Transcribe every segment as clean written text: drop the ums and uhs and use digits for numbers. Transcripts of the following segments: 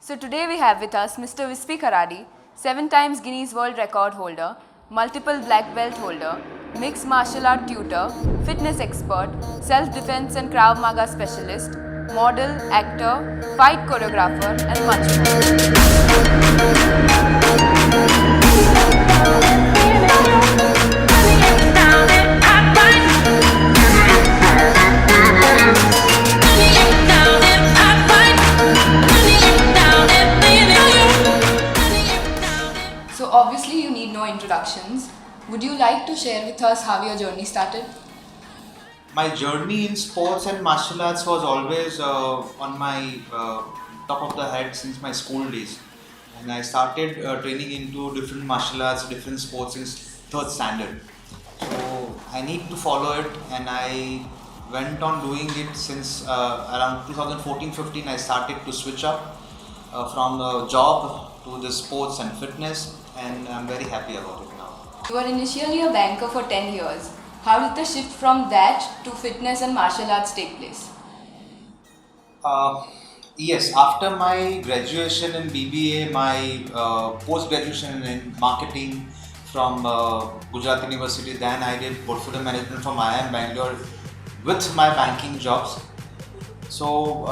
So today we have with us Mr. Vispi Karadi, 7 times Guinness World Record holder, multiple black belt holder, mixed martial art tutor, fitness expert, self-defense and Krav Maga specialist, model, actor, fight choreographer and much So obviously you need no introductions. Would you like to share with us how your journey started? My journey in sports and martial arts was always on my top of the head since my school days. And I started training into different martial arts, different sports in third standard. So I need to follow it, and I went on doing it since around 2014-15. I started to switch up from the job to the sports and fitness, and I'm very happy about it now. You were initially a banker for 10 years. How did the shift from that to fitness and martial arts take place? Yes, after my graduation in BBA, my post-graduation in marketing from Gujarat University, then I did portfolio management from IIM Bangalore with my banking jobs. So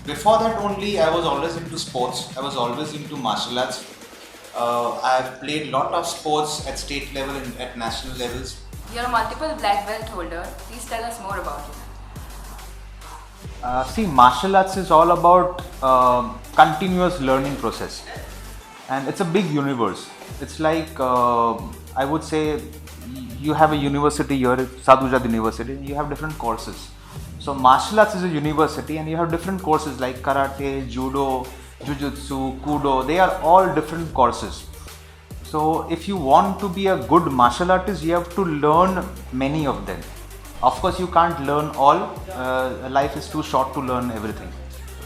before that only, I was always into sports. I was always into martial arts. I've played lot of sports at state level and at national levels. You're a multiple black belt holder. Please tell us more about it. See, martial arts is all about continuous learning process, and it's a big universe. It's like I would say you have a university here, Sadhujat University, and you have different courses. So martial arts is a university, and you have different courses like karate, judo, jujutsu, kudo. They are all different courses. So if you want to be a good martial artist, you have to learn many of them. Of course, you can't learn all. Life is too short to learn everything.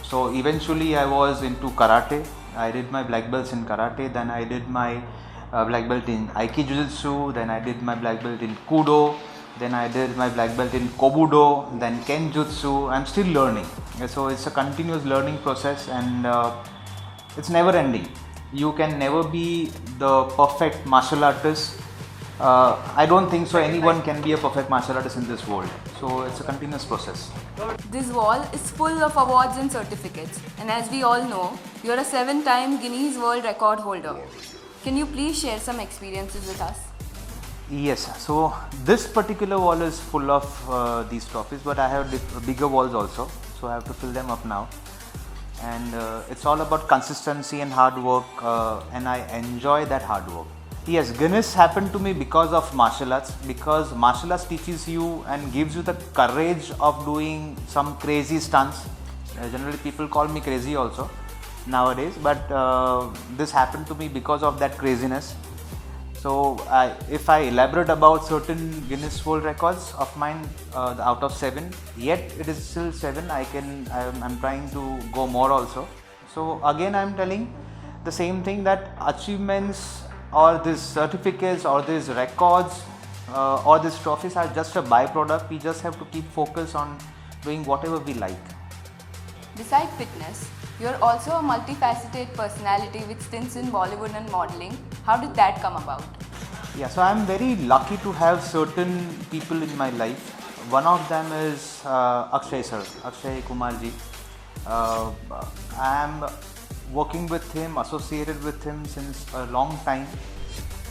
So eventually I was into karate. I did my black belts in karate. Then I did my black belt in Aikijujutsu. Then I did my black belt in Kudo. Then I did my black belt in Kobudo. Then Kenjutsu. I'm still learning. So it's a continuous learning process, and it's never ending. You can never be the perfect martial artist. I don't think so anyone can be a perfect martial artist in this world. So it's a continuous process. This wall is full of awards and certificates, and as we all know, you're a 7-time Guinness World Record holder. Can you please share some experiences with us? Yes, so this particular wall is full of these trophies, but I have bigger walls also, so I have to fill them up now. And it's all about consistency and hard work, and I enjoy that hard work. Yes, Guinness happened to me because of martial arts, because martial arts teaches you and gives you the courage of doing some crazy stunts. Generally people call me crazy also nowadays, but this happened to me because of that craziness. So if I elaborate about certain Guinness World Records of mine, out of 7, yet it is still 7. I'm trying to go more also. So again I'm telling the same thing, that achievements or these certificates or these records or these trophies are just a byproduct. We just have to keep focus on doing whatever we like. Besides fitness, you're also a multifaceted personality with stints in Bollywood and modeling. How did that come about? Yeah, so I'm very lucky to have certain people in my life. One of them is Akshay sir, Akshay Kumarji. I am working with him, associated with him since a long time.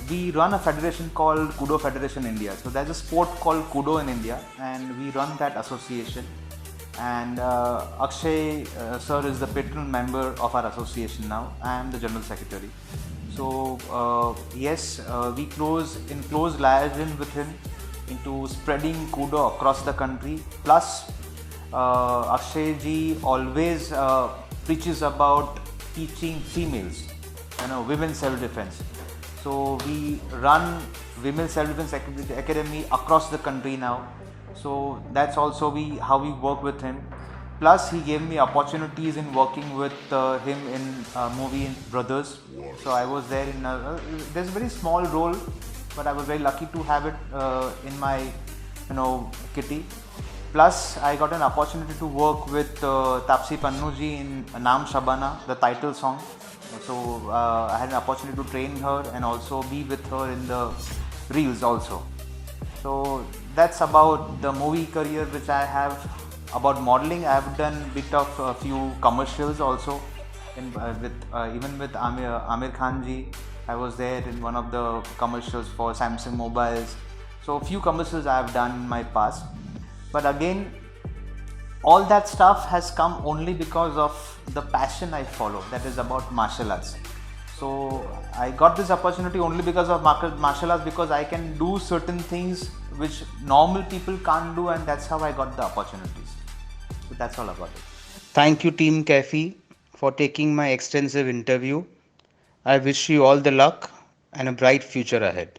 We run a federation called Kudo Federation India. So there's a sport called Kudo in India, and we run that association. And Akshay sir is the patron member of our association now. I am the general secretary. So yes, we in close liaison with him into spreading Kudo across the country. Plus, Akshay ji always preaches about teaching females, women's self-defense. So we run Women's Self-Defense Academy across the country now. So that's also how we work with him. Plus, he gave me opportunities in working with him in movie Brothers. So I was there in there's a very small role, but I was very lucky to have it in my kitty. Plus, I got an opportunity to work with Tapsi Pannuji in Naam Shabana, the title song. So I had an opportunity to train her and also be with her in the reels also. So that's about the movie career which I have. About modeling, I have done bit of a few commercials also. Even with Amir Khan ji, I was there in one of the commercials for Samsung mobiles. So few commercials I have done in my past. But again, all that stuff has come only because of the passion I follow, that is about martial arts. So I got this opportunity only because of martial arts, because I can do certain things which normal people can't do, and that's how I got the opportunities. So that's all about it. Thank you, Team Kefi, for taking my extensive interview. I wish you all the luck and a bright future ahead.